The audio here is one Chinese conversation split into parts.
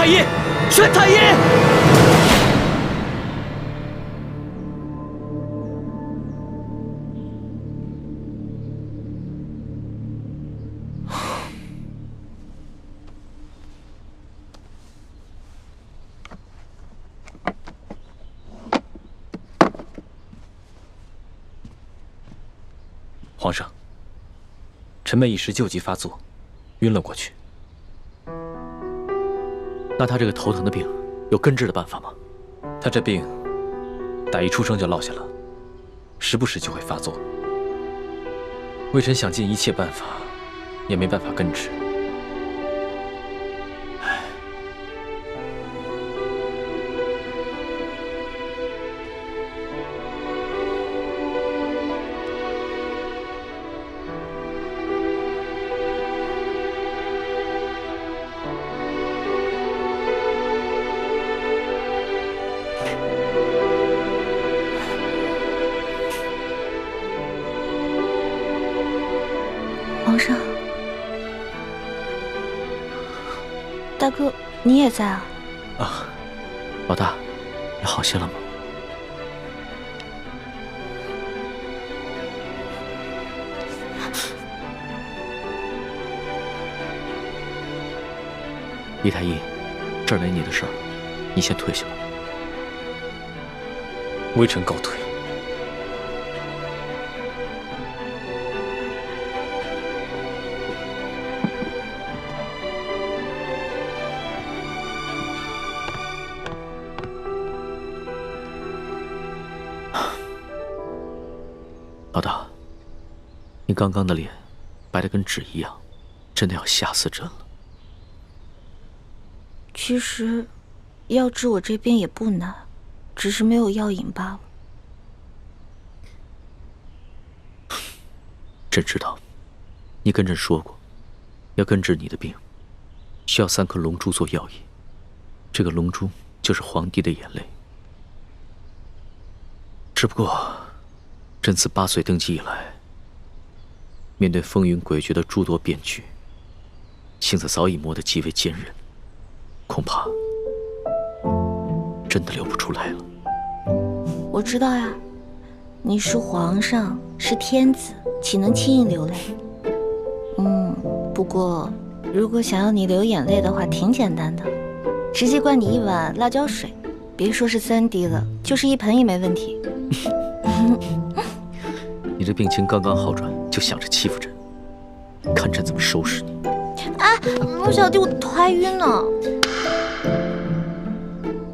医，宣太医！皇上，臣妹一时旧疾发作，晕了过去。那他这个头疼的病，有根治的办法吗？他这病，打一出生就落下了，时不时就会发作。微臣想尽一切办法，也没办法根治。皇上，大哥，你也在啊？啊，老大，你好些了吗？李太医，这儿没你的事儿，你先退下吧。微臣告退。老大，你刚刚的脸白得跟纸一样，真的要吓死朕了。其实，要治我这病也不难，只是没有药引罢了。朕知道，你跟朕说过，要根治你的病，需要3颗龙珠做药引。这个龙珠就是皇帝的眼泪。只不过，朕自8岁登基以来，面对风云诡谲的诸多变局，性子早已磨得极为坚韧，恐怕真的流不出来了。我知道呀，你是皇上，是天子，岂能轻易流泪？不过如果想要你流眼泪的话，挺简单的，直接灌你1碗辣椒水，别说是3滴了，就是1盆也没问题。你这病情刚刚好转，就想着欺负朕，看朕怎么收拾你！啊，陆小弟，我头还晕呢。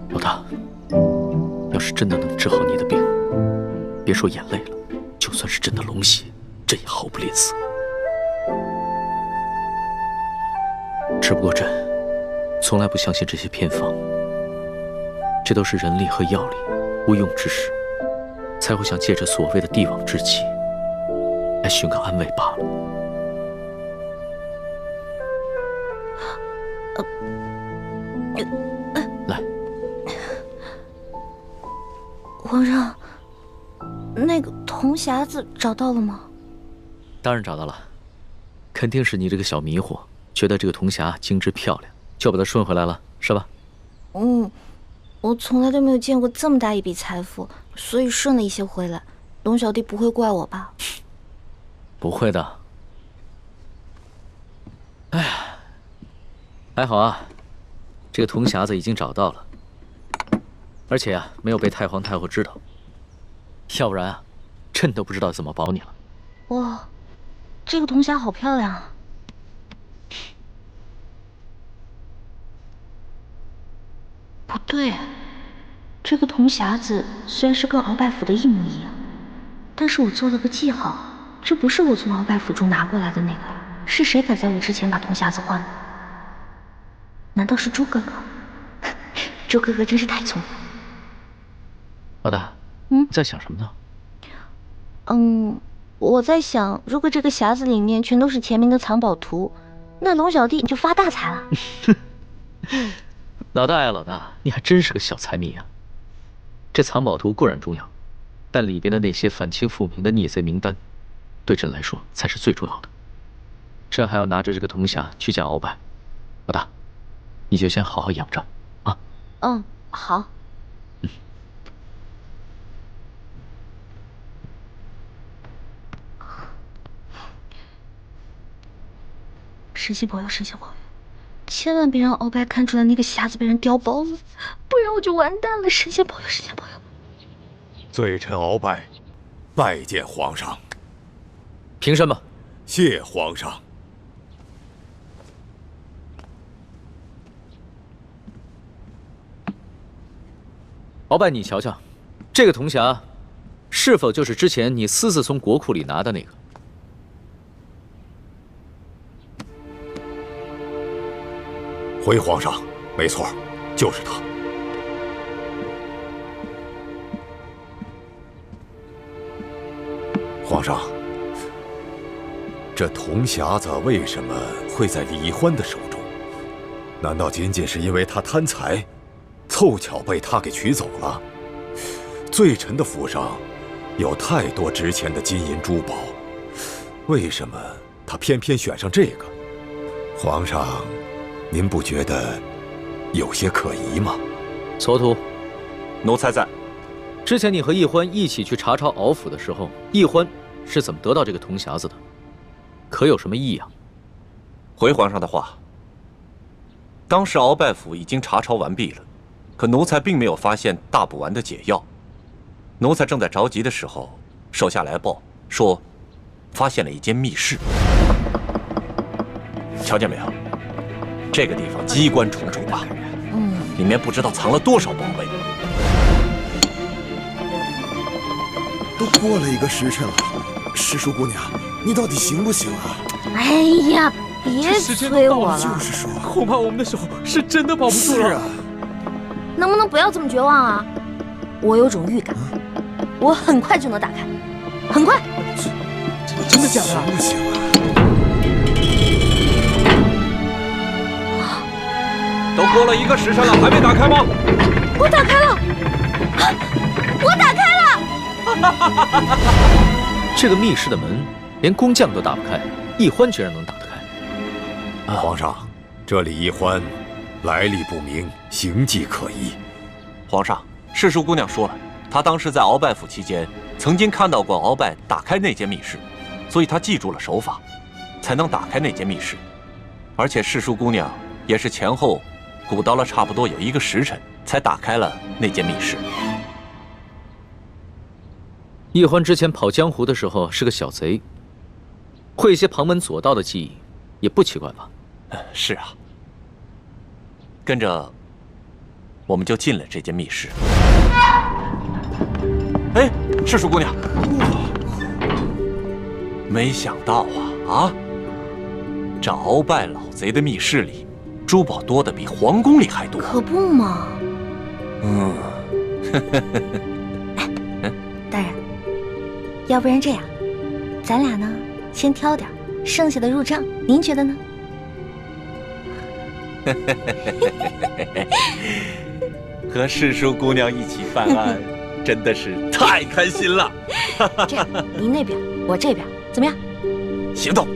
老大，要是真的能治好你的病，别说眼泪了，就算是朕的龙血，朕也毫不吝啬。只不过朕从来不相信这些偏方，这都是人力和药力无用之时，才会想借着所谓的帝王之气来寻个安慰罢了。来，皇上，那个铜匣子找到了吗？当然找到了，肯定是你这个小迷糊，觉得这个铜匣精致漂亮，就把它顺回来了，是吧？我从来都没有见过这么大一笔财富，所以顺了一些回来。龙小弟不会怪我吧？不会的。哎呀，还好啊，这个铜匣子已经找到了，而且啊，没有被太皇太后知道，要不然啊，朕都不知道怎么保你了。哇，这个铜匣好漂亮啊！不对，这个铜匣子虽然是跟鳌拜府的一模一样，但是我做了个记号，这不是我从鳌拜府中拿过来的那个，是谁敢在我之前把铜匣子换了？难道是朱哥哥？朱哥哥真是太聪明了。老大，你在想什么呢？我在想，如果这个匣子里面全都是前明的藏宝图，那龙小弟你就发大财了。老大呀，老大，你还真是个小财迷啊！这藏宝图固然重要，但里边的那些反清复明的逆贼名单，对朕来说才是最重要的。朕还要拿着这个铜匣去见鳌拜。老大，你就先好好养着啊。嗯，好。神仙保佑，神仙保佑！千万别让鳌拜看出来那个匣子被人调包了，不然我就完蛋了。神仙保佑，神仙保佑！罪臣鳌拜，拜见皇上。凭什么？谢皇上。鳌拜，你瞧瞧，这个铜匣，是否就是之前你私自从国库里拿的那个？回皇上，没错，就是他。皇上，这铜匣子为什么会在李欢的手中？难道仅仅是因为他贪财，凑巧被他给取走了？罪臣的府上有太多值钱的金银珠宝，为什么他偏偏选上这个？皇上，您不觉得有些可疑吗？蹉跎，奴才在。之前你和奕欢一起去查抄鳌府的时候，奕欢是怎么得到这个铜匣子的？可有什么异样？回皇上的话，当时鳌拜府已经查抄完毕了，可奴才并没有发现大补丸的解药。奴才正在着急的时候，手下来报说，发现了一间密室。瞧见没有？这个地方机关重重吧？里面不知道藏了多少宝贝。都过了1个时辰了，师叔姑娘，你到底行不行啊？哎呀，别催我了。就是说，恐怕我们的手是真的保不住了。是啊，能不能不要这么绝望啊？我有种预感，我很快就能打开，很快。真的假的？行不行啊？都过了1个时辰了，还没打开吗？我打开了，我打开了。这个密室的门连工匠都打不开，奕欢居然能打得开。皇上，这李奕欢来历不明，行迹可疑。皇上，世叔姑娘说了，她当时在鳌拜府期间，曾经看到过鳌拜打开那间密室，所以她记住了手法，才能打开那间密室。而且世叔姑娘也是前后鼓捣了差不多有1个时辰，才打开了那间密室。奕欢之前跑江湖的时候是个小贼，会一些旁门左道的技艺，也不奇怪吧？是啊，跟着我们就进了这间密室。哎，世叔姑娘，没想到啊，这鳌拜老贼的密室里，珠宝多的比皇宫里还多。可不嘛。大人，要不然这样，咱俩呢先挑点，剩下的入账，您觉得呢？和世叔姑娘一起办案，真的是太开心了。这样，您那边，我这边，怎么样？行动。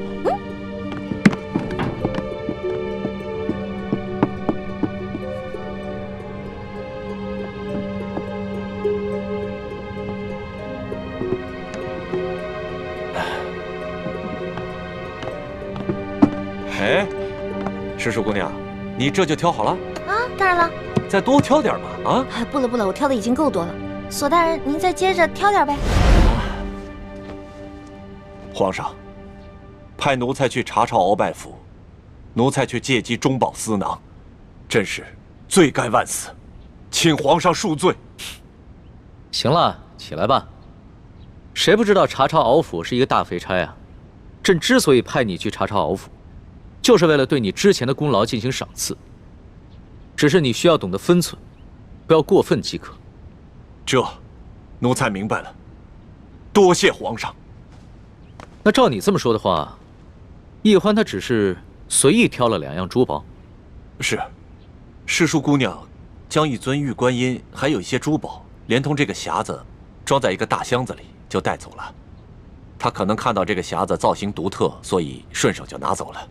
哎，世叔姑娘，你这就挑好了？啊，当然了。再多挑点嘛！啊，哎，不了不了，我挑的已经够多了。索大人，您再接着挑点呗。皇上，派奴才去查抄鳌拜府，奴才却借机中饱私囊，真是罪该万死，请皇上恕罪。行了，起来吧。谁不知道查抄鳌府是一个大肥差啊？朕之所以派你去查抄鳌府，就是为了对你之前的功劳进行赏赐。只是你需要懂得分寸，不要过分即可。这，奴才明白了，多谢皇上。那照你这么说的话，奕欢他只是随意挑了2样珠宝。是，世叔姑娘将一尊玉观音还有一些珠宝，连同这个匣子，装在一个大箱子里就带走了。她可能看到这个匣子造型独特，所以顺手就拿走了。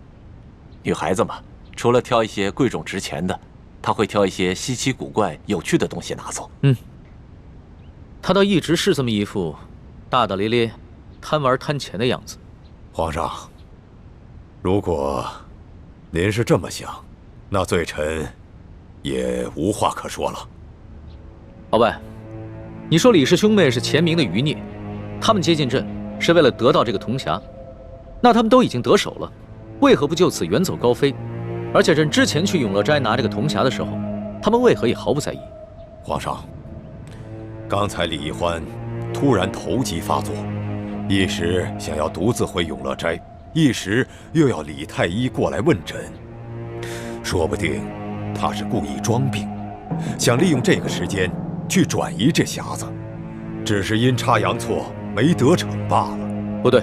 女孩子嘛，除了挑一些贵重值钱的，他会挑一些稀奇古怪、有趣的东西拿走。他倒一直是这么一副大大咧咧、贪玩贪钱的样子。皇上，如果您是这么想，那罪臣也无话可说了。鳌拜，你说李氏兄妹是前明的余孽，他们接近朕是为了得到这个铜匣，那他们都已经得手了，为何不就此远走高飞？而且朕之前去永乐斋拿这个铜匣的时候，他们为何也毫不在意？皇上，刚才李易欢突然头疾发作，一时想要独自回永乐斋，一时又要李太医过来问诊，说不定他是故意装病，想利用这个时间去转移这匣子，只是阴差阳错没得逞罢了。不对，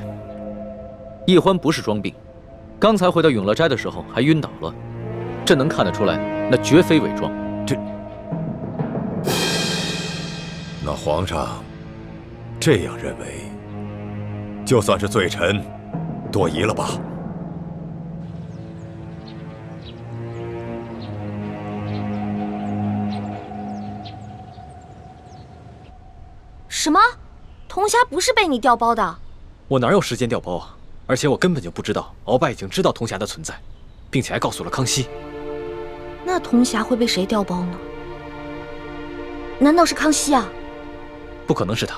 易欢不是装病，刚才回到永乐斋的时候还晕倒了，朕能看得出来，那绝非伪装。那皇上这样认为，就算是罪臣多疑了吧？什么？铜匣不是被你调包的？我哪有时间调包啊？而且我根本就不知道鳌拜已经知道铜匣的存在，并且还告诉了康熙。那铜匣会被谁调包呢？难道是康熙啊？不可能是他，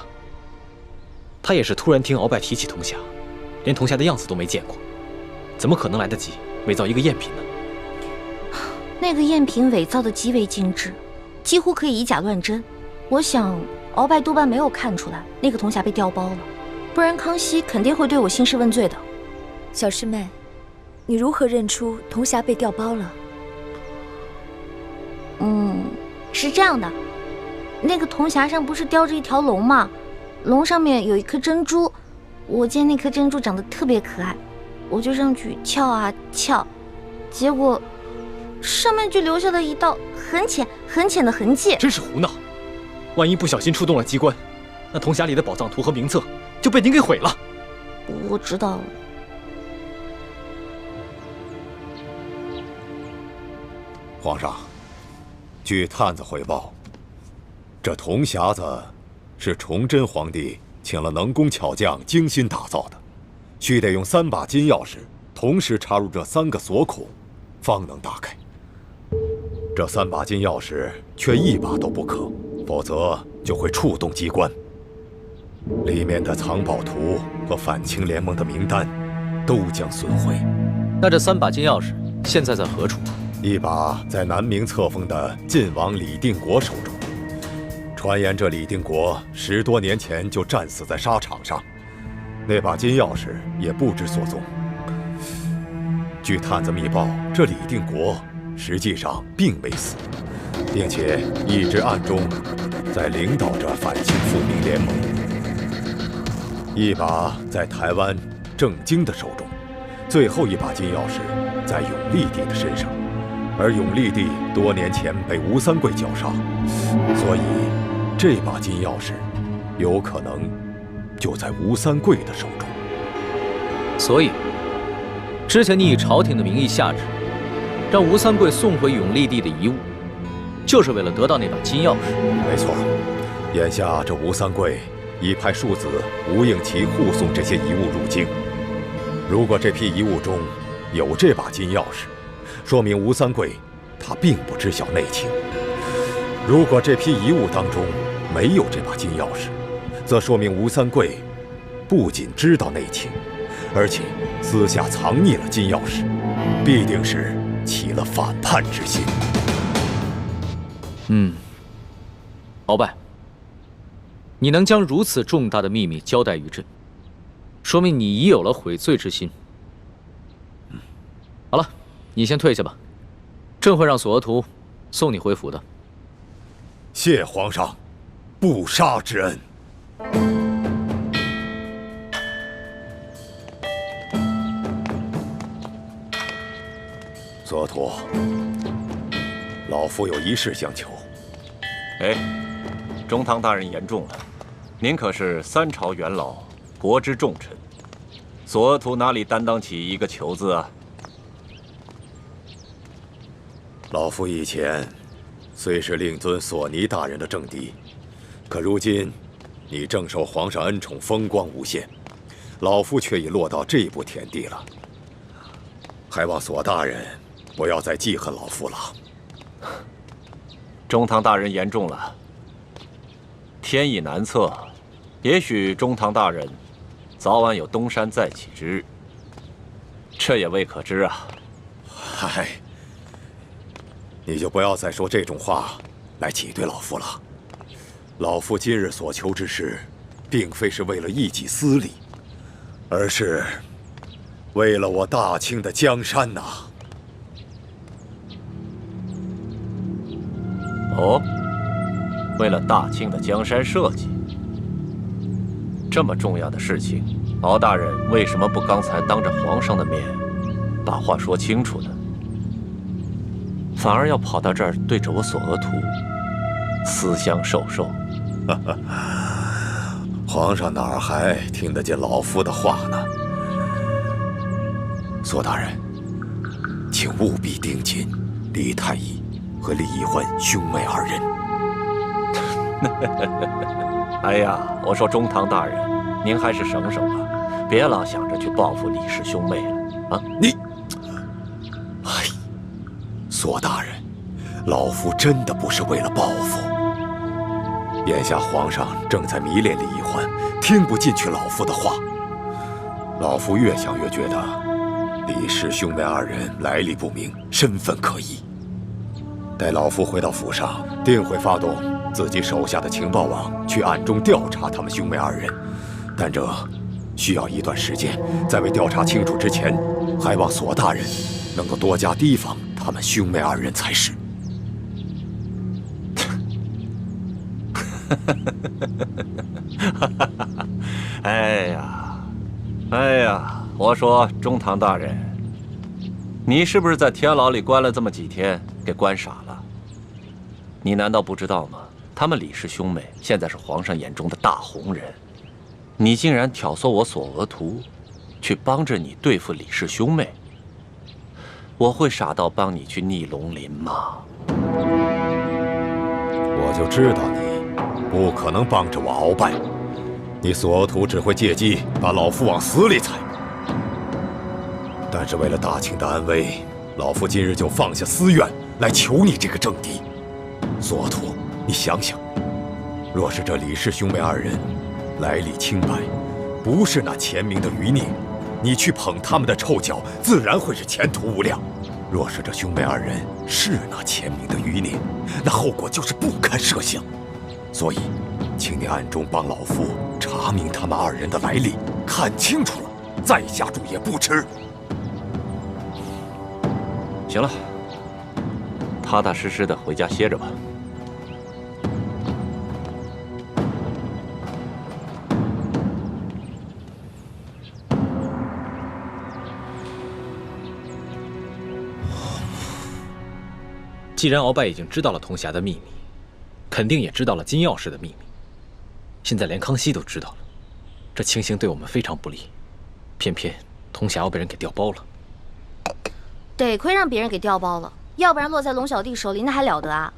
他也是突然听鳌拜提起铜匣，连铜匣的样子都没见过，怎么可能来得及伪造一个赝品呢？那个赝品伪造的极为精致，几乎可以以假乱真。我想鳌拜多半没有看出来那个铜匣被调包了，不然康熙肯定会对我兴师问罪的。小师妹，你如何认出铜匣被调包了？是这样的，那个铜匣上不是雕着一条龙吗？龙上面有一颗珍珠，我见那颗珍珠长得特别可爱，我就上去撬啊撬，结果上面就留下了一道很浅很浅的痕迹。真是胡闹！万一不小心触动了机关，那铜匣里的宝藏图和名册就被您给毁了。我知道了。皇上，据探子回报，这铜匣子是崇祯皇帝请了能工巧匠精心打造的，须得用3把金钥匙同时插入这3个锁孔，方能打开。这3把金钥匙却1把都不可，否则就会触动机关。里面的藏宝图和反清联盟的名单都将损毁。那这3把金钥匙现在在何处？一把在南明册封的晋王李定国手中。传言这李定国10多年前就战死在沙场上，那把金钥匙也不知所踪。据探子密报，这李定国实际上并没死，并且一直暗中在领导着反清复明联盟。一把在台湾郑经的手中，最后1把金钥匙在永历帝的身上，而永历帝多年前被吴三桂绞杀，所以这把金钥匙有可能就在吴三桂的手中。所以，之前你以朝廷的名义下旨，让吴三桂送回永历帝的遗物，就是为了得到那把金钥匙。没错，眼下这吴三桂已派庶子吴应奇护送这些遗物入京。如果这批遗物中有这把金钥匙，说明吴三桂他并不知晓内情；如果这批遗物当中没有这把金钥匙，则说明吴三桂不仅知道内情，而且私下藏匿了金钥匙，必定是起了反叛之心。鳌拜，你能将如此重大的秘密交代于朕，说明你已有了悔罪之心。好了，你先退下吧，朕会让索额图送你回府的。谢皇上不杀之恩。索额图，老夫有一事相求。哎，中堂大人言重了，您可是3朝元老，国之重臣，索额图哪里担当起一个求字啊？老夫以前虽是令尊索尼大人的政敌，可如今你正受皇上恩宠，风光无限，老夫却已落到这步田地了。还望索大人不要再记恨老夫了。中堂大人言重了，天意难测，也许中堂大人早晚有东山再起之日，这也未可知啊。嗨，你就不要再说这种话来挤兑老夫了。老夫今日所求之事，并非是为了一己私利，而是为了我大清的江山呐。哦，为了大清的江山社稷，这么重要的事情，敖大人为什么不刚才当着皇上的面把话说清楚呢？反而要跑到这儿对着我索额图私相授受。皇上哪儿还听得见老夫的话呢？索大人，请务必盯紧李太医和李易欢兄妹二人。哎呀，我说中堂大人，您还是省省吧，别老想着去报复李氏兄妹了啊！你，哎，索大人，老夫真的不是为了报复。眼下皇上正在迷恋李易欢，听不进去老夫的话。老夫越想越觉得李氏兄妹二人来历不明，身份可疑。待老夫回到府上，定会发动自己手下的情报网去暗中调查他们兄妹二人，但这需要一段时间。在未调查清楚之前，还望索大人能够多加提防他们兄妹二人才是。哎呀，我说中堂大人，你是不是在天牢里关了这么几天，给关傻了？你难道不知道吗？他们李氏兄妹现在是皇上眼中的大红人，你竟然挑唆我索额图，去帮着你对付李氏兄妹，我会傻到帮你去逆龙鳞吗？我就知道你不可能帮着我鳌拜，你索额图只会借机把老夫往死里踩。但是为了大清的安危，老夫今日就放下私怨来求你这个政敌。索额图，你想想，若是这李氏兄妹二人来历清白，不是那前明的余孽，你去捧他们的臭脚，自然会是前途无量。若是这兄妹二人是那前明的余孽，那后果就是不堪设想。所以，请你暗中帮老夫查明他们二人的来历，看清楚了再下注也不迟。行了，踏踏实实的回家歇着吧。既然鳌拜已经知道了铜匣的秘密，肯定也知道了金钥匙的秘密。现在连康熙都知道了，这情形对我们非常不利。偏偏铜匣要被人给调包了。得亏让别人给调包了，要不然落在龙小弟手里那还了得啊！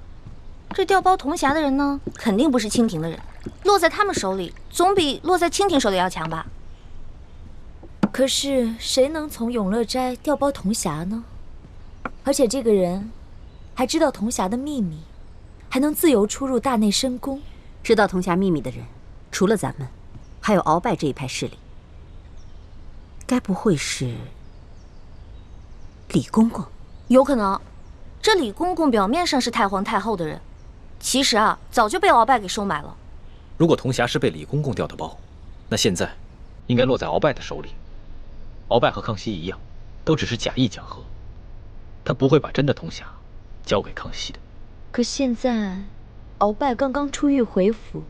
这调包铜匣的人呢，肯定不是清廷的人，落在他们手里总比落在清廷手里要强吧？可是谁能从永乐斋调包铜匣呢？而且这个人还知道铜匣的秘密，还能自由出入大内深宫。知道铜匣秘密的人，除了咱们，还有鳌拜这一派势力。该不会是李公公？有可能。这李公公表面上是太皇太后的人，其实啊，早就被鳌拜给收买了。如果铜匣是被李公公调的包，那现在应该落在鳌拜的手里。鳌拜和康熙一样，都只是假意讲和，他不会把真的铜匣交给康熙的。可现在，鳌拜刚刚出狱回府，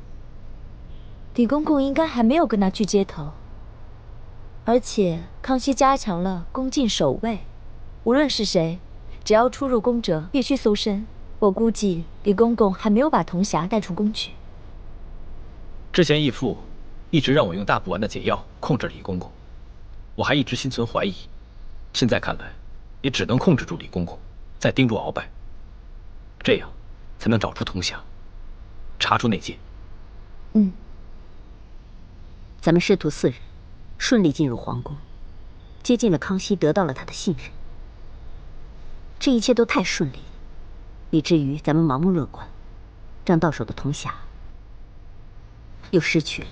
李公公应该还没有跟他去接头。而且康熙加强了宫禁守卫，无论是谁，只要出入宫者必须搜身。我估计李公公还没有把铜匣带出宫去。之前义父一直让我用大补丸的解药控制李公公，我还一直心存怀疑。现在看来，也只能控制住李公公，再盯住鳌拜，这样才能找出铜匣，查出内奸。咱们师徒4人顺利进入皇宫，接近了康熙，得到了他的信任。这一切都太顺利，以至于咱们盲目乐观，让到手的铜匣又失去了。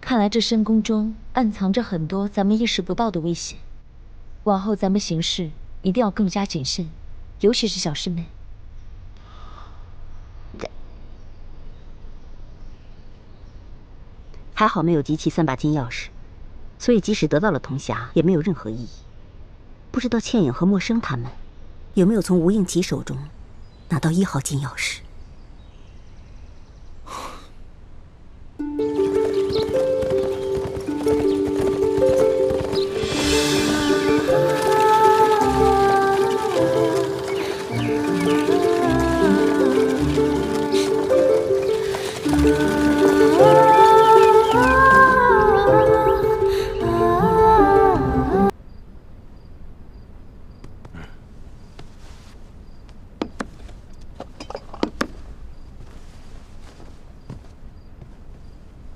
看来这深宫中暗藏着很多咱们意识不到的危险，往后咱们行事一定要更加谨慎，尤其是小师妹。还好没有集齐3把金钥匙，所以即使得到了铜匣，也没有任何意义。不知道倩影和默笙他们有没有从吴应奇手中拿到1号金钥匙？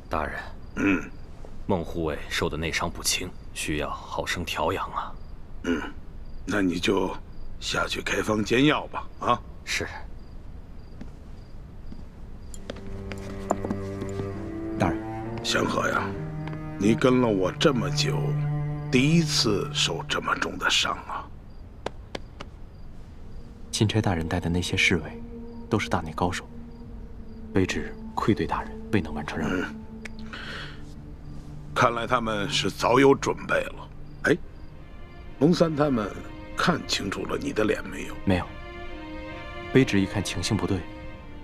大人，孟护卫受的内伤不轻，需要好生调养啊。那你就下去开方煎药吧。啊，是。大人，祥和呀，你跟了我这么久，第一次受这么重的伤啊。钦差大人带的那些侍卫，都是大内高手。卑职愧对大人，未能完成任务。看来他们是早有准备了。哎，龙三他们看清楚了你的脸没有？没有。卑职一看情形不对，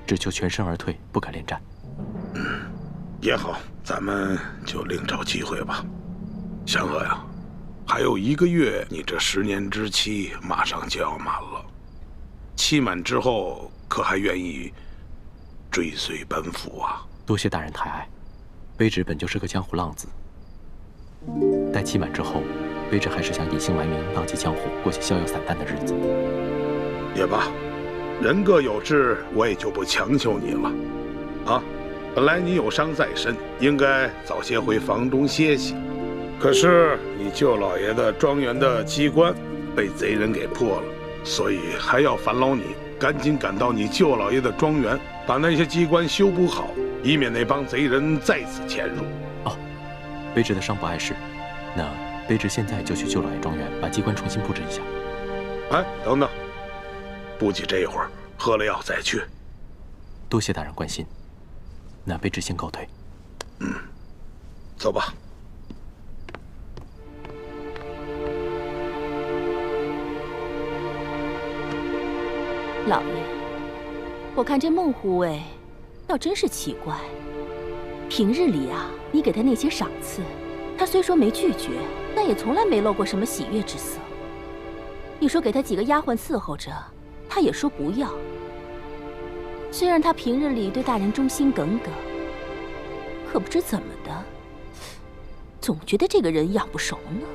只求全身而退，不敢恋战。也好，咱们就另找机会吧。祥和呀，还有1个月，你这10年之期马上就要满了。期满之后，可还愿意追随本府啊？多谢大人抬爱，卑职本就是个江湖浪子。待期满之后，卑职还是想隐姓埋名，浪迹江湖，过些逍遥散淡的日子。也罢，人各有志，我也就不强求你了。啊，本来你有伤在身，应该早些回房中歇息。可是你舅老爷的庄园的机关被贼人给破了，所以还要烦劳你赶紧赶到你舅老爷的庄园，把那些机关修补好，以免那帮贼人再次潜入。哦，卑职的伤不碍事，那卑职现在就去舅老爷庄园，把机关重新布置一下。哎，等等，不急这一会儿，喝了药再去。多谢大人关心，那卑职先告退。走吧。老爷，我看这孟护卫倒真是奇怪。平日里啊，你给他那些赏赐，他虽说没拒绝，但也从来没露过什么喜悦之色。你说给他几个丫鬟伺候着，他也说不要。虽然他平日里对大人忠心耿耿，可不知怎么的，总觉得这个人养不熟呢。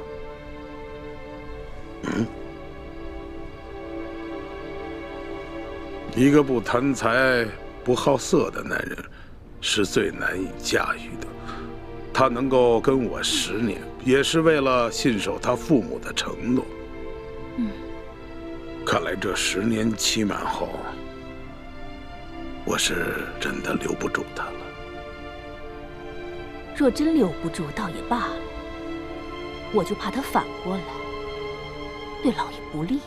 一个不贪财、不好色的男人，是最难以驾驭的。他能够跟我10年，也是为了信守他父母的承诺。看来这10年期满后，我是真的留不住他了。若真留不住，倒也罢了。我就怕他反过来，对老爷不利。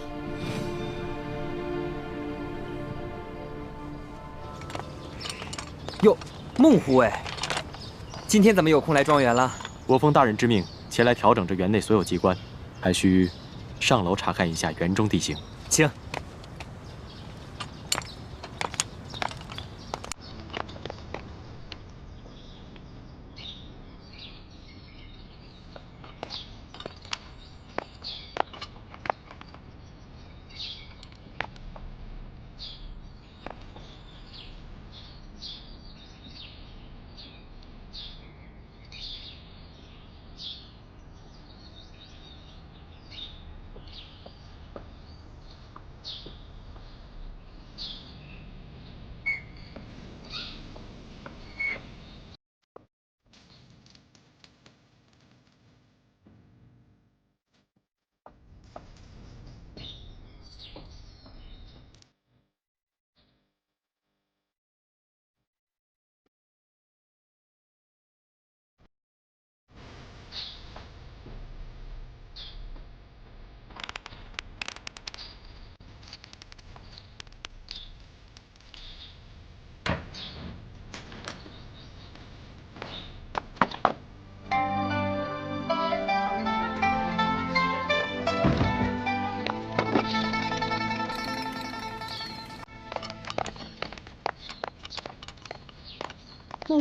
哟，孟护卫，今天怎么有空来庄园了？我奉大人之命前来调整这园内所有机关，还需上楼查看一下园中地形。请。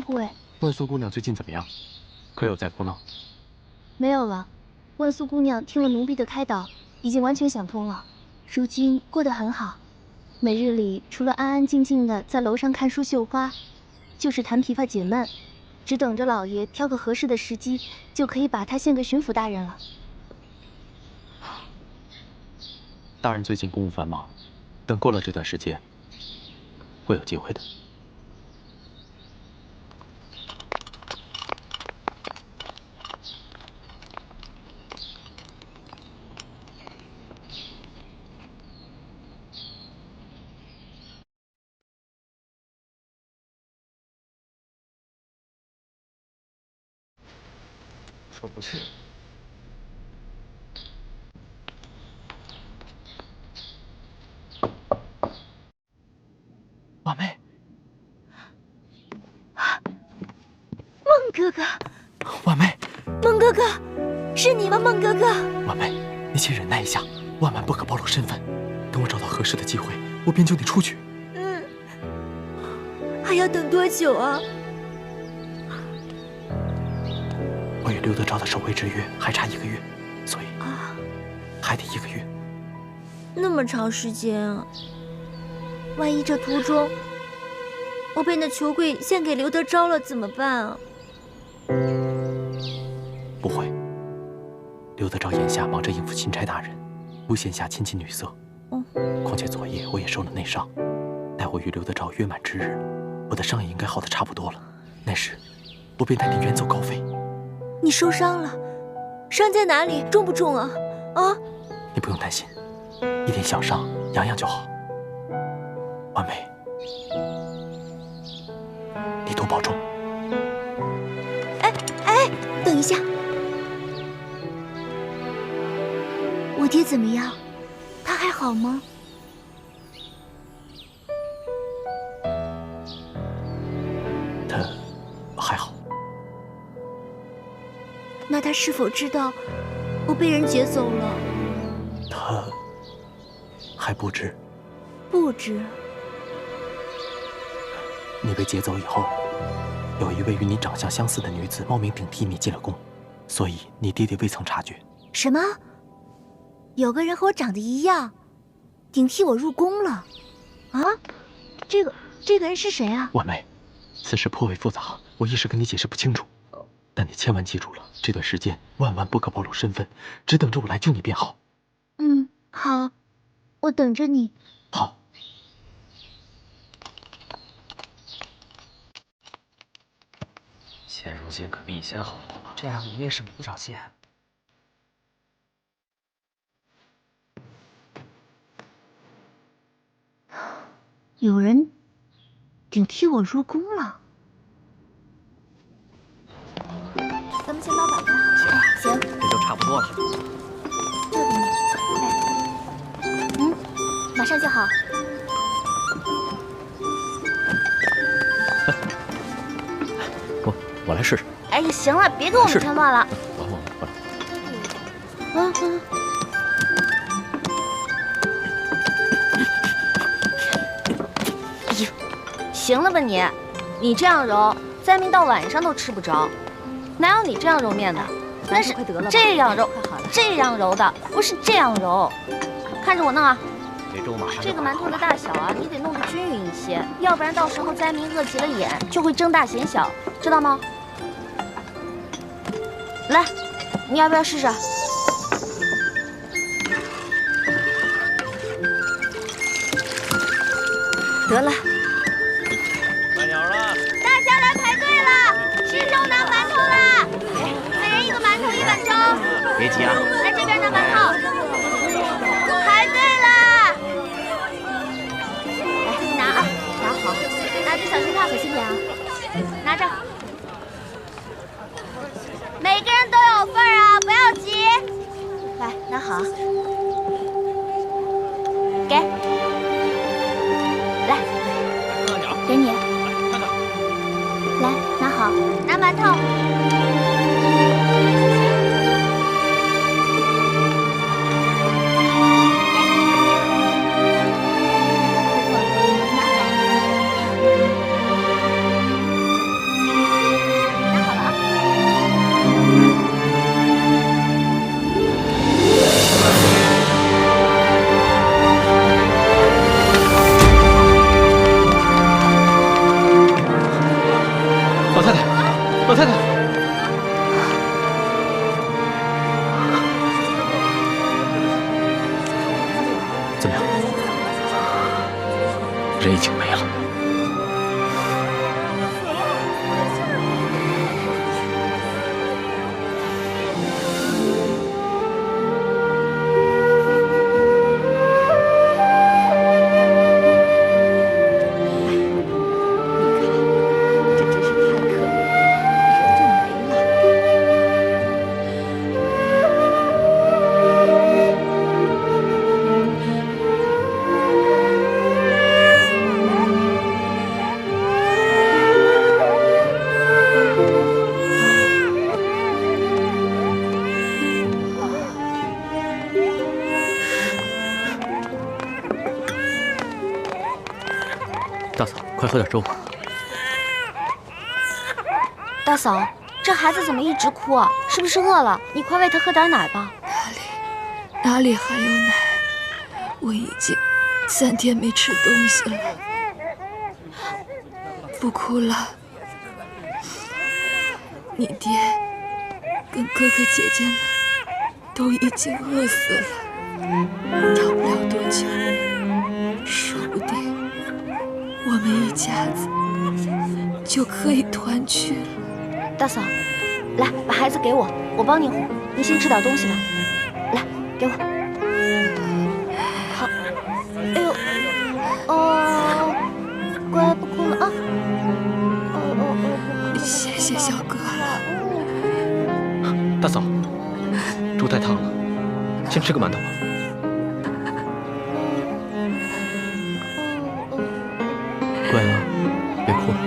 护卫。万素姑娘最近怎么样？可有在哭闹？没有了，万素姑娘听了奴婢的开导，已经完全想通了，如今过得很好。每日里除了安安静静的在楼上看书绣花，就是弹琵琶解闷，只等着老爷挑个合适的时机，就可以把她献给巡抚大人了。大人最近公务繁忙，等过了这段时间，会有机会的。说不去。婉梅，孟哥哥，婉梅，孟哥哥，是你吗？孟哥哥，婉梅，你先忍耐一下，万万不可暴露身份。等我找到合适的机会，我便救你出去。还要等多久啊？我与刘德昭的守卫之约还差1个月，所以还得1个月。那么长时间啊！万一这途中我被那球柜献给刘德昭了，怎么办啊？不会，刘德昭眼下忙着应付钦差大人，无闲暇亲近女色。况且昨夜我也受了内伤，待我与刘德昭约满之日，我的伤也应该好得差不多了。那时，我便带你远走高飞。你受伤了？伤在哪里？重不重啊？啊！你不用担心，一点小伤，养养就好。婉梅，你多保重。哎，等一下，我爹怎么样？他还好吗？他还好。那他是否知道我被人劫走了？他还不知。不知。你被劫走以后，有一位与你长相相似的女子冒名顶替你进了宫，所以你爹爹未曾察觉。什么？有个人和我长得一样，顶替我入宫了？啊？这个人是谁啊？婉梅，此事颇为复杂，我一时跟你解释不清楚。但你千万记住了，这段时间万万不可暴露身份，只等着我来救你便好。好，我等着你。好。现如今可比以前好多了。这样你为什么不找线？有人顶替我入宫了。咱们先把碗摆好。行，这就差不多了。这给你。马上就好。我来试试。哎呀，行了，别给我们添乱了。哎呦，行了吧你？你这样揉，灾民到晚上都吃不着。哪有你这样揉面的？那是这样揉，这样揉的，不是这样揉。看着我弄啊！这粥马上。这个馒头的大小啊，你得弄得均匀一些，要不然到时候灾民饿急了眼，就会争大嫌小，知道吗？来，你要不要试试？得了。慢点了。大家来排队了，吃粥拿馒头啦！每人1个馒头，1碗粥。别急啊。来这边拿馒头。排队啦！来，你拿啊，拿好，拿着小心烫，小心点啊。拿着。每个人都有份儿啊，不要急。来，拿好。给。来。给你。来，拿好，拿馒头。人已经没了。大嫂，快喝点粥。大嫂，这孩子怎么一直哭啊？是不是饿了？你快喂他喝点奶吧。哪里还有奶？我已经3天没吃东西了。不哭了，你爹跟哥哥姐姐们都已经饿死了，要不了多久，说不定我们一家子就可以团聚了。大嫂，来，把孩子给我，我帮你哄。你先吃点东西吧。来，给我。好。哎呦，哦，乖，不哭了啊。谢谢小哥了。大嫂，粥太烫了，先吃个馒头吧。乖了，别哭了。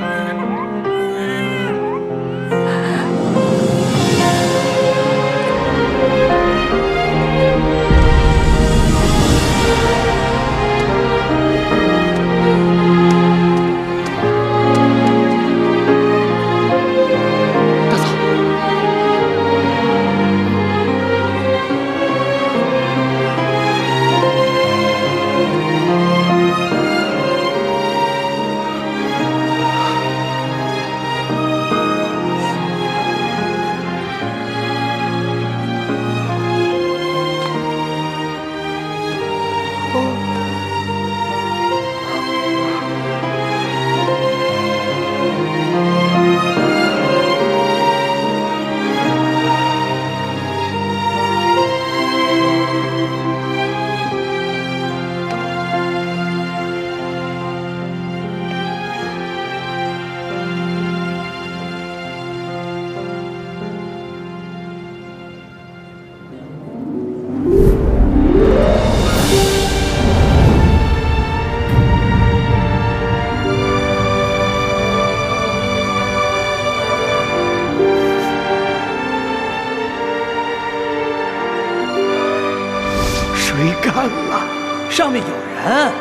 水干了，上面有人，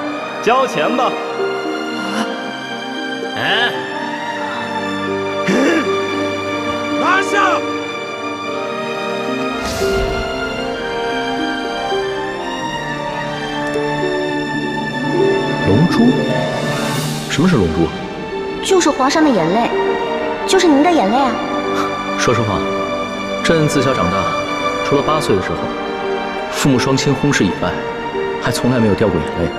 交钱吧。拿下！龙珠？什么是龙珠？就是皇上的眼泪，就是您的眼泪啊！说实话，朕自小长大，除了8岁的时候，父母双亲轰尸以外，还从来没有掉过眼泪。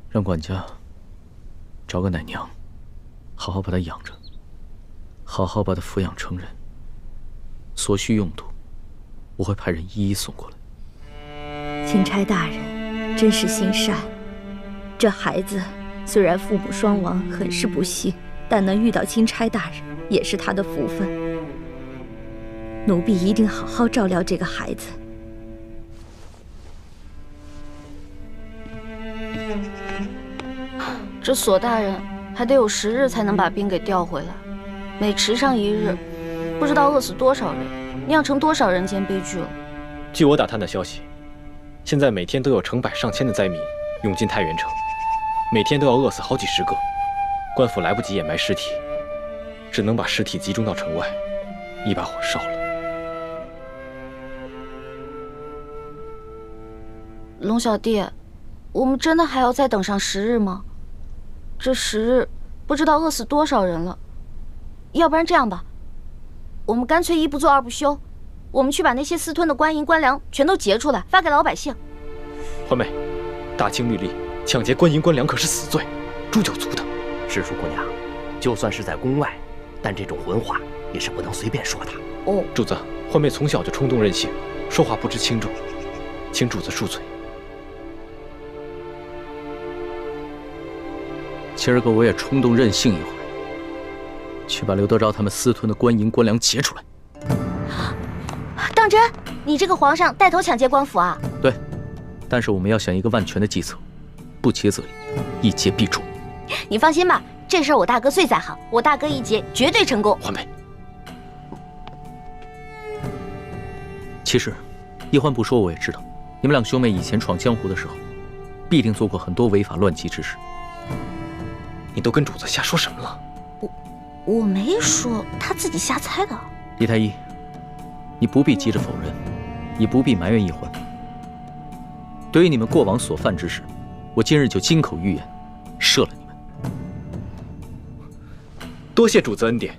让管家找个奶娘，好好把她养着，好好把她抚养成人。所需用途，我会派人一一送过来。钦差大人真是心善。这孩子虽然父母双亡，很是不幸，但能遇到钦差大人也是他的福分。奴婢一定好好照料这个孩子。这索大人还得有10日才能把兵给调回来，每迟上1日，不知道饿死多少人，酿成多少人间悲剧了。据我打探的消息，现在每天都有成百上千的灾民涌进太原城，每天都要饿死好几10个，官府来不及掩埋尸体，只能把尸体集中到城外，一把火烧了。龙小弟，我们真的还要再等上10日吗？这10日不知道饿死多少人了。要不然这样吧，我们干脆一不做二不休，我们去把那些私吞的官银官粮全都劫出来，发给老百姓。欢妹，大清律例，抢劫官银官粮可是死罪，诛九族的。师叔姑娘，就算是在宫外，但这种混话也是不能随便说的。哦，主子，欢妹从小就冲动任性，说话不知轻重，请主子恕罪。今儿个我也冲动任性一回，去把刘德昭他们私吞的官银官粮劫出来。当真？你这个皇上带头抢劫官府啊？对，但是我们要想一个万全的计策，不劫则已，一劫必中。你放心吧，这事儿我大哥最在行，我大哥一劫绝对成功。欢妹，其实一欢不说我也知道，你们两兄妹以前闯江湖的时候，必定做过很多违法乱纪之事。你都跟主子瞎说什么了？我没说，他自己瞎猜的。李太医，你不必急着否认，也不必埋怨一欢。对于你们过往所犯之事，我今日就金口玉言，赦了你们。多谢主子恩典。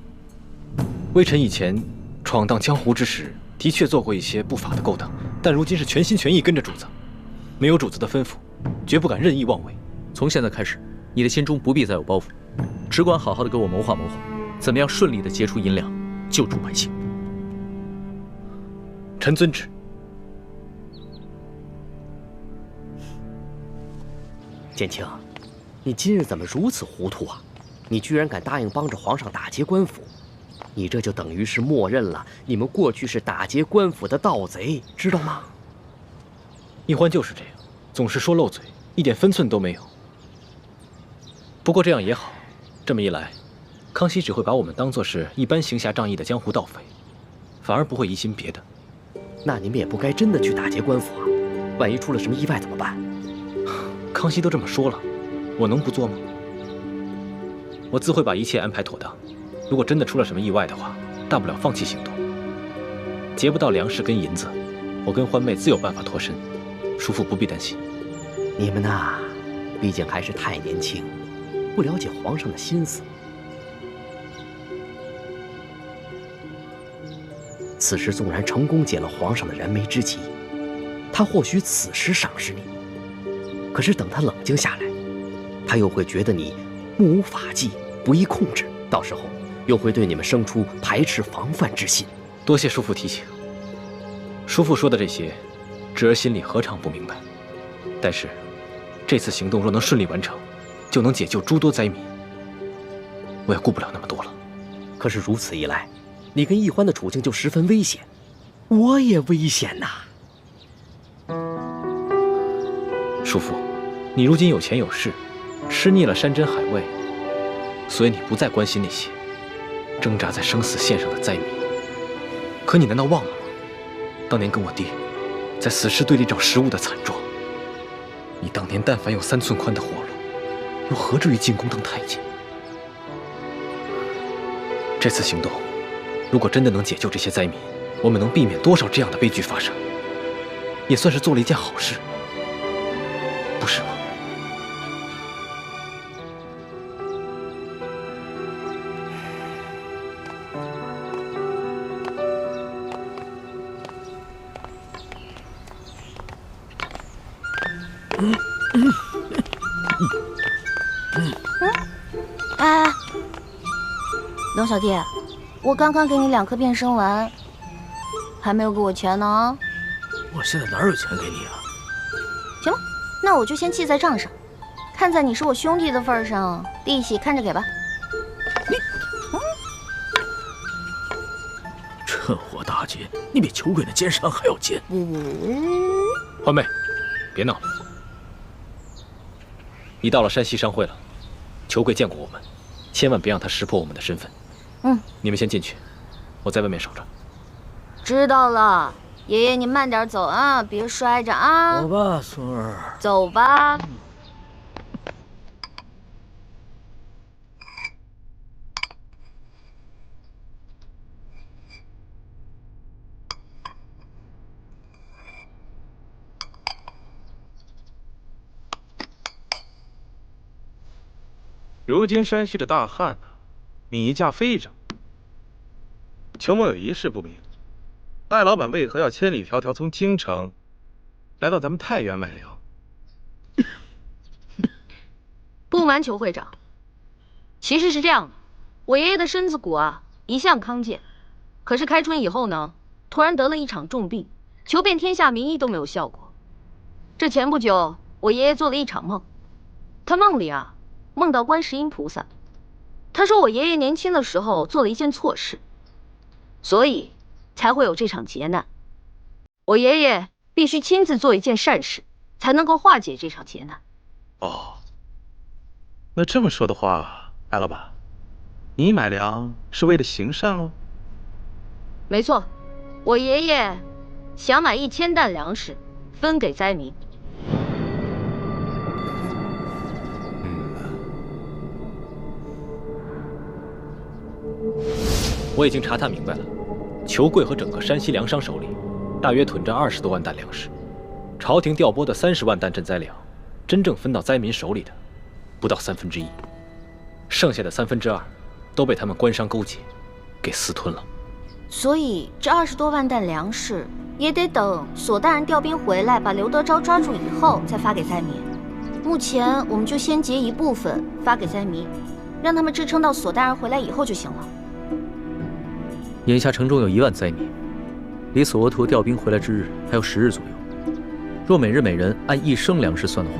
微臣以前闯荡江湖之时，的确做过一些不法的勾当，但如今是全心全意跟着主子，没有主子的吩咐，绝不敢任意妄为。从现在开始，你的心中不必再有包袱，只管好好的给我谋划谋划，怎么样顺利的劫出银两，救助百姓。臣遵旨。剑清，你今日怎么如此糊涂啊？你居然敢答应帮着皇上打劫官府，你这就等于是默认了你们过去是打劫官府的盗贼，知道吗？一欢就是这样，总是说漏嘴，一点分寸都没有。不过这样也好，这么一来，康熙只会把我们当作是一般行侠仗义的江湖盗匪，反而不会疑心别的。那你们也不该真的去打劫官府啊，万一出了什么意外怎么办？康熙都这么说了，我能不做吗？我自会把一切安排妥当。如果真的出了什么意外的话，大不了放弃行动。劫不到粮食跟银子，我跟欢妹自有办法脱身，叔父不必担心。你们呐，毕竟还是太年轻，不了解皇上的心思。此时纵然成功解了皇上的燃眉之急，他或许此时赏识你，可是等他冷静下来，他又会觉得你目无法纪，不易控制，到时候又会对你们生出排斥防范之心。多谢叔父提醒。叔父说的这些，侄儿心里何尝不明白。但是这次行动若能顺利完成，就能解救诸多灾民，我也顾不了那么多了。可是如此一来，你跟易欢的处境就十分危险，我也危险呐。叔父，你如今有钱有势，吃腻了山珍海味，所以你不再关心那些挣扎在生死线上的灾民。可你难道忘了吗？当年跟我爹在死尸堆里找食物的惨状。你当年但凡有3寸宽的活路，又何至于进宫当太监？这次行动，如果真的能解救这些灾民，我们能避免多少这样的悲剧发生，也算是做了一件好事，不是吗？哎，龙小弟，我刚刚给你2颗变身丸，还没有给我钱呢。我现在哪有钱给你啊？行吧，那我就先记在账上，看在你是我兄弟的份上，利息看着给吧。趁火打劫，你比裘贵的奸商还要奸。欢妹，别闹了。你到了山西商会了，裘贵见过我们，千万别让他识破我们的身份。你们先进去，我在外面守着。知道了，爷爷你慢点走啊，别摔着啊。走吧，孙儿。走吧。如今山西的大旱米价飞涨，邱某有一事不明，艾老板为何要千里迢迢从京城来到咱们太原买粮？不瞒裘会长，其实是这样的，我爷爷的身子骨啊一向康健，可是开春以后呢，突然得了一场重病，求遍天下名医都没有效果。这前不久，我爷爷做了一场梦，他梦里啊梦到观世音菩萨，他说我爷爷年轻的时候做了一件错事，所以才会有这场劫难。我爷爷必须亲自做一件善事，才能够化解这场劫难。哦，那这么说的话，艾老板，你买粮是为了行善喽？没错，我爷爷想买1000担粮食分给灾民。我已经查探明白了，裘贵和整个山西粮商手里，大约囤着20多万担粮食。朝廷调拨的30万担赈灾粮，真正分到灾民手里的，不到1/3，剩下的2/3都被他们官商勾结，给私吞了。所以这20多万担粮食，也得等索大人调兵回来，把刘德昭抓住以后再发给灾民。目前我们就先截一部分发给灾民，让他们支撑到索大人回来以后就行了。眼下城中有1万灾民，离索额图调兵回来之日还有10日左右。若每日每人按1升粮食算的话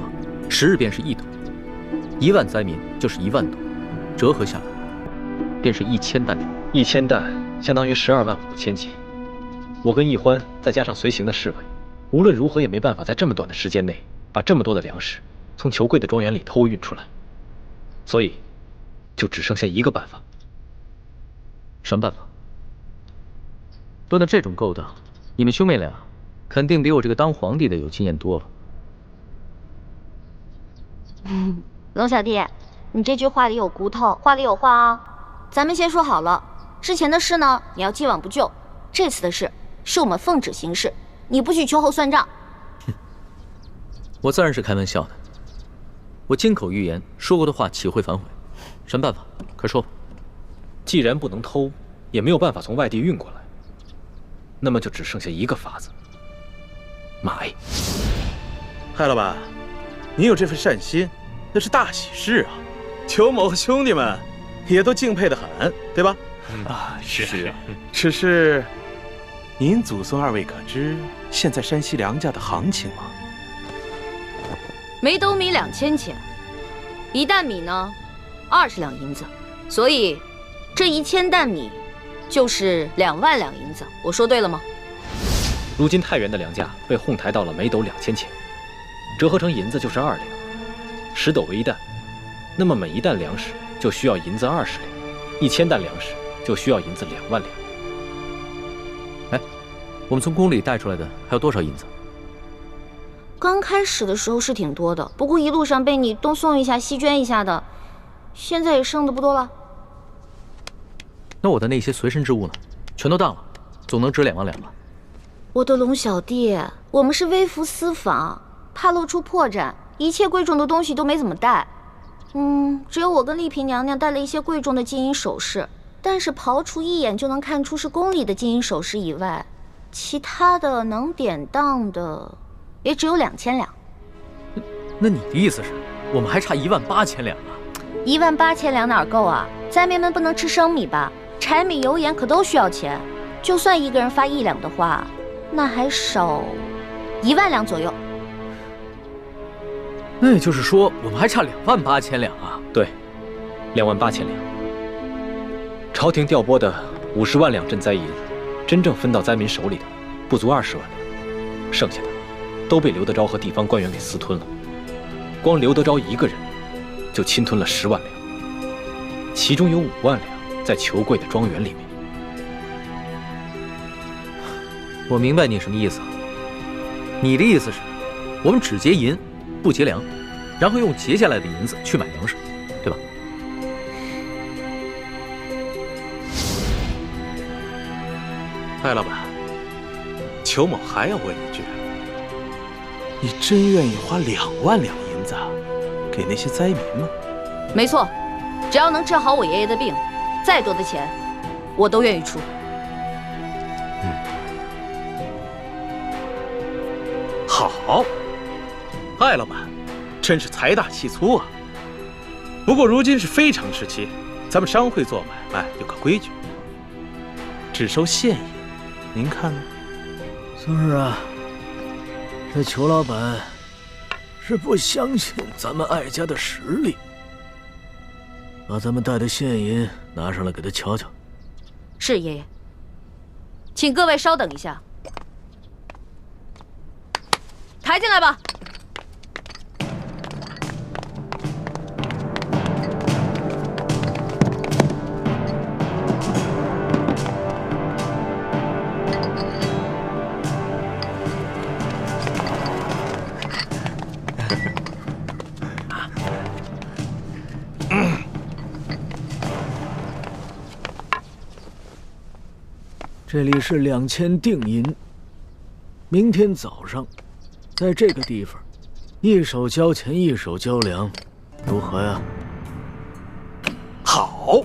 ，10日便是1斗，1万灾民就是1万斗，折合下来便是1000担。1000担相当于12万5千斤。我跟易欢再加上随行的侍卫，无论如何也没办法在这么短的时间内把这么多的粮食从裘贵的庄园里偷运出来，所以就只剩下一个办法。什么办法？论到这种勾当，你们兄妹俩肯定比我这个当皇帝的有经验多了。龙小弟，你这句话里有骨头，话里有话啊。咱们先说好了，之前的事呢，你要既往不咎。这次的事是我们奉旨行事，你不许秋后算账。我自然是开玩笑的，我金口玉言说过的话岂会反悔？什么办法？快说吧。既然不能偷，也没有办法从外地运过来，那么就只剩下一个法子：买。嗨，老板，你有这份善心，那是大喜事啊！裘某和兄弟们也都敬佩得很，对吧？是。只是，您祖孙2位可知现在山西粮价的行情吗？每斗米2000钱，1担米呢20两银子，所以这1000担米就是2万两银子。我说对了吗？如今太原的粮价被哄抬到了每斗2000钱，折合成银子就是2两，10斗为1担，那么每1担粮食就需要银子20两，1000担粮食就需要银子2万两。哎，我们从宫里带出来的还有多少银子？刚开始的时候是挺多的，不过一路上被你东送一下西捐一下的，现在也剩的不多了。那我的那些随身之物呢？全都当了，总能值2万两吧？我的龙小弟，我们是微服私访，怕露出破绽，一切贵重的东西都没怎么带。只有我跟丽嫔娘娘带了一些贵重的金银首饰，但是刨除一眼就能看出是宫里的金银首饰以外，其他的能典当的也只有2000两。那你的意思是，我们还差18000两啊？18000两哪够啊？灾民们不能吃生米吧？柴米油盐可都需要钱，就算一个人发1两的话，那还少1万两左右。那也就是说，我们还差28000两啊？对，28000两。朝廷调拨的50万两赈灾银，真正分到灾民手里的不足20万两，剩下的都被刘德昭和地方官员给私吞了。光刘德昭一个人就侵吞了10万两，其中有5万两在裘贵的庄园里面。我明白你什么意思了。你的意思是，我们只劫银，不劫粮，然后用劫下来的银子去买粮食，对吧？艾老板，裘某还要问一句，你真愿意花2万两银子给那些灾民吗？没错，只要能治好我爷爷的病，再多的钱，我都愿意出。好，艾老板，真是财大气粗啊。不过如今是非常时期，咱们商会做买卖有个规矩，只收现银，您看呢？是啊，这裘老板是不相信咱们艾家的实力。把咱们带的现银拿上来给他瞧瞧。是爷爷，请各位稍等一下，抬进来吧。这里是2000定银，明天早上，在这个地方，一手交钱一手交粮，如何呀？好，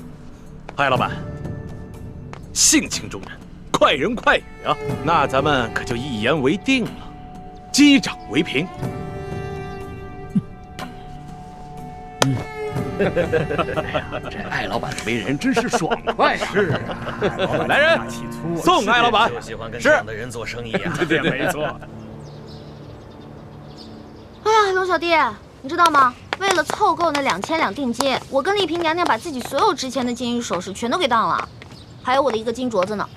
艾老板，性情中人，快人快语啊！那咱们可就一言为定了，击掌为凭。这艾老板为人真是爽快啊！是啊，来人，送艾老板。就喜欢跟这样的人做生意呀。对，没错。哎呀，龙小弟，你知道吗？为了凑够那2000两定金，我跟丽萍娘娘把自己所有值钱的金银首饰全都给当了，还有我的一个金镯子呢。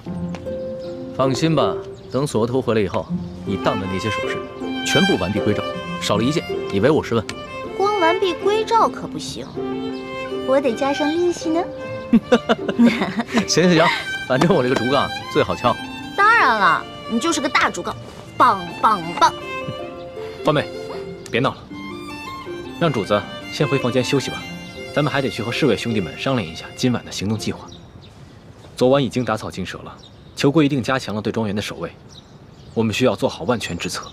放心吧，等锁头回来以后，你当的那些首饰全部完璧归赵，少了一件，你唯我是问。光完璧归赵可不行，我得加上利息呢。行，反正我这个竹杠最好敲。当然了，你就是个大竹杠，棒棒棒！欢妹，别闹了，让主子先回房间休息吧。咱们还得去和侍卫兄弟们商量一下今晚的行动计划。昨晚已经打草惊蛇了，裘贵一定加强了对庄园的守卫，我们需要做好万全之策。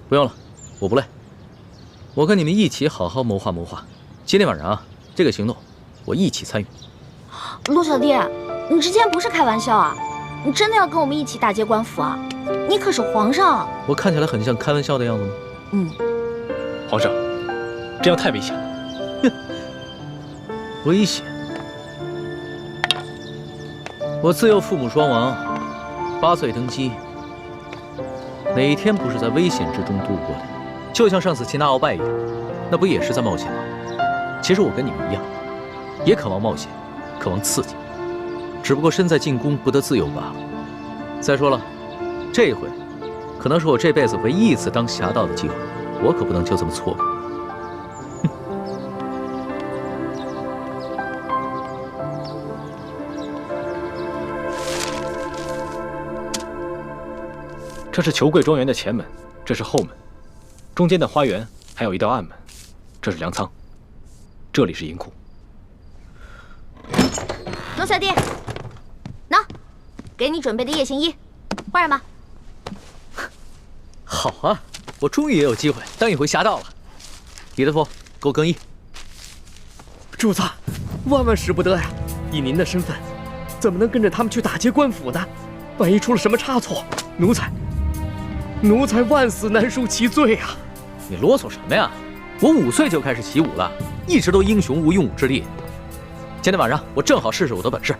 不用了，我不累。我跟你们一起好好谋划谋划。今天晚上啊，这个行动我一起参与。陆小弟，你之前不是开玩笑啊？你真的要跟我们一起打劫官府啊？你可是皇上。我看起来很像开玩笑的样子吗？皇上，这样太危险了。危险？我自幼父母双亡，8岁登基，哪一天不是在危险之中度过的？就像上次擒拿鳌拜一样，那不也是在冒险吗？其实我跟你们一样，也渴望冒险，渴望刺激，只不过身在禁宫不得自由罢了。再说了，这一回可能是我这辈子唯一一次当侠盗的机会，我可不能就这么错过。这是裘贵庄园的前门，这是后门。中间的花园还有一道暗门，这是粮仓，这里是银库。龙小弟，喏，给你准备的夜行衣，换上吧。好啊，我终于也有机会当一回侠盗了。李大夫，给我更衣。主子，万万使不得呀！以您的身份，怎么能跟着他们去打劫官府呢？万一出了什么差错，奴才万死难赎其罪啊！你啰嗦什么呀？我5岁就开始习武了，一直都英雄无用武之地。今天晚上我正好试试我的本事。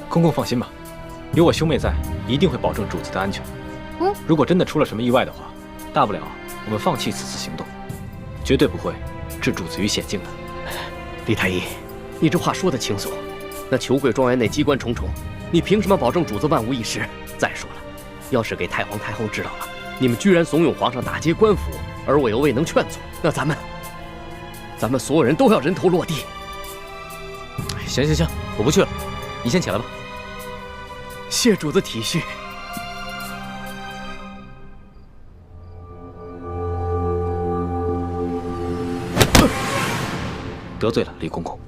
公公放心吧，有我兄妹在，一定会保证主子的安全。如果真的出了什么意外的话，大不了我们放弃此次行动，绝对不会置主子于险境的。李太医，你这话说得轻松，那裘贵庄园内机关重重，你凭什么保证主子万无一失？再说了，要是给太皇太后知道了，你们居然怂恿皇上打劫官府，而我又未能劝阻，那咱们所有人都要人头落地。行，我不去了，你先起来吧。谢主子体恤。得罪了李公公。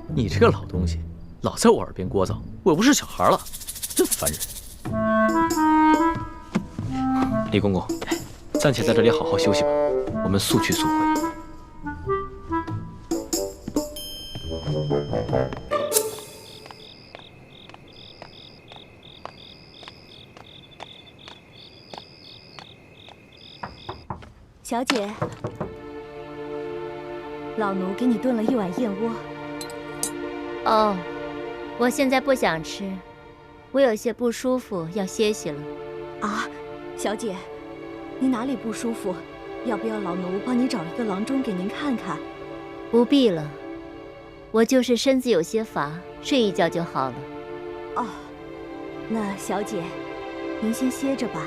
你这个老东西，老在我耳边聒噪，我又不是小孩了，真烦人。李公公，暂且在这里好好休息吧，我们速去速回。小姐，老奴给你炖了一碗燕窝。哦，我现在不想吃，我有些不舒服，要歇息了。啊，小姐，你哪里不舒服？要不要老奴帮你找一个郎中给您看看？不必了，我就是身子有些乏，睡一觉就好了。哦，那小姐，您先歇着吧，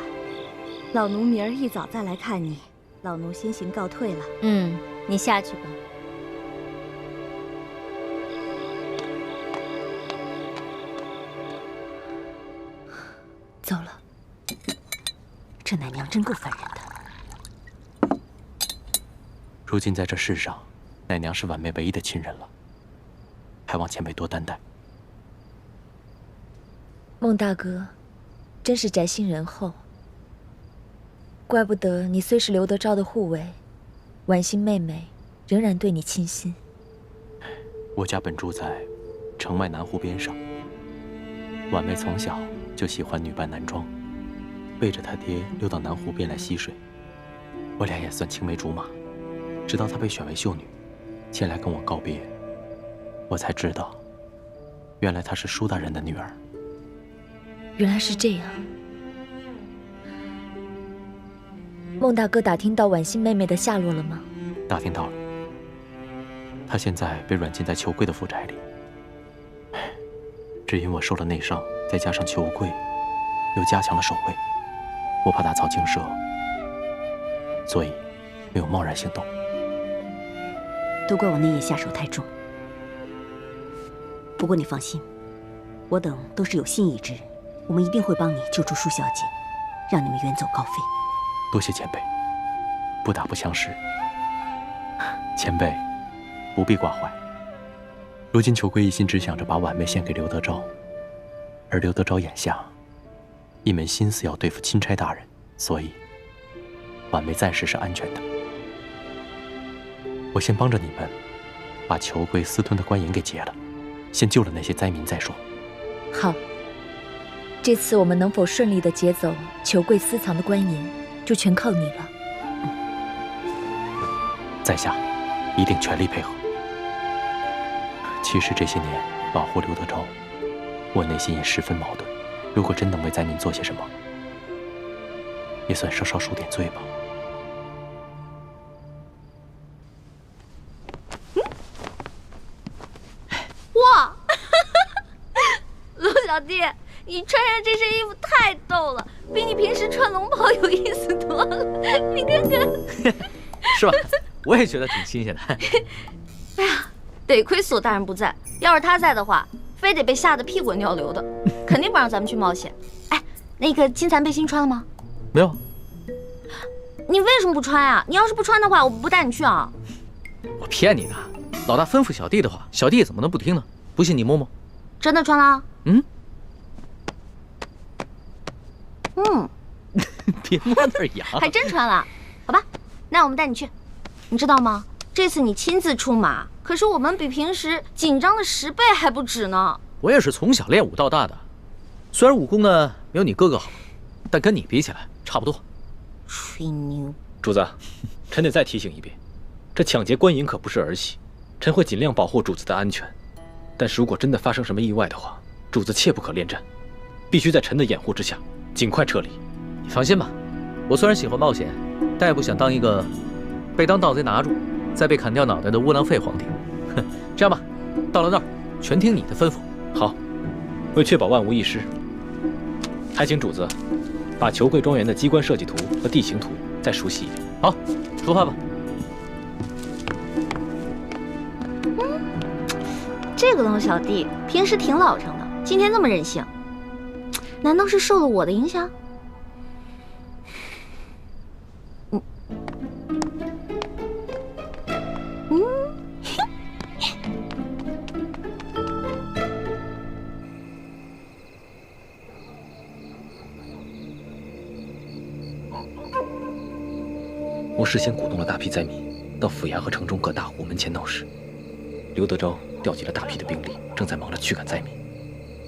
老奴明儿一早再来看你。老奴先行告退了。嗯，你下去吧。走了。这奶娘真够烦人的。如今在这世上，奶娘是婉妹唯一的亲人了，还望前辈多担待。孟大哥，真是宅心仁厚。怪不得你虽是刘德昭的护卫，婉心妹妹仍然对你倾心。我家本住在城外南湖边上，婉妹从小就喜欢女扮男装，背着她爹溜到南湖边来戏水。我俩也算青梅竹马，直到她被选为秀女，前来跟我告别，我才知道，原来她是舒大人的女儿。原来是这样。孟大哥打听到婉心妹妹的下落了吗？打听到了，她现在被软禁在裘贵的府宅里。只因我受了内伤，再加上裘贵又加强了守卫，我怕打草惊蛇，所以没有贸然行动。都怪我那夜下手太重。不过你放心，我等都是有心意之人，我们一定会帮你救出舒小姐，让你们远走高飞。多谢前辈，不打不相识。前辈不必挂怀。如今裘贵一心只想着把婉妹献给刘德昭，而刘德昭眼下一门心思要对付钦差大人，所以婉妹暂时是安全的。我先帮着你们把裘贵私吞的官银给劫了，先救了那些灾民再说。好，这次我们能否顺利地劫走裘贵私藏的官银，就全靠你了。在下一定全力配合。其实这些年保护刘德昭，我内心也十分矛盾。如果真能为灾民做些什么，也算稍稍赎点罪吧。哇，卢小弟，你穿上这身衣服太逗了，比你平时穿龙袍有意思多了。你看看，是吧？我也觉得挺新鲜的。哎呀，得亏索大人不在，要是他在的话，非得被吓得屁滚尿流的，肯定不让咱们去冒险。哎，那个金蚕背心穿了吗？没有。你为什么不穿啊？你要是不穿的话，我不带你去啊。我骗你的，老大吩咐小弟的话，小弟怎么能不听呢？不信你摸摸。真的穿了？嗯。嗯。别摸那儿痒。还真穿了，好吧，那我们带你去。你知道吗？这次你亲自出马，可是我们比平时紧张的10倍还不止呢。我也是从小练武到大的，虽然武功呢没有你哥哥好，但跟你比起来差不多。吹牛！主子，臣得再提醒一遍，这抢劫官银可不是儿戏，臣会尽量保护主子的安全。但是如果真的发生什么意外的话，主子切不可恋战，必须在臣的掩护之下尽快撤离。你放心吧，我虽然喜欢冒险，但也不想当一个被当盗贼拿住，再被砍掉脑袋的窝囊废皇帝。哼，这样吧，到了那儿全听你的吩咐。好，为确保万无一失，还请主子把裘贵庄园的机关设计图和地形图再熟悉一点。好，出发吧。这个龙小弟平时挺老成的，今天这么任性，难道是受了我的影响？我事先鼓动了大批灾民到府衙和城中各大户门前闹事，刘德昭调集了大批的兵力，正在忙着驱赶灾民。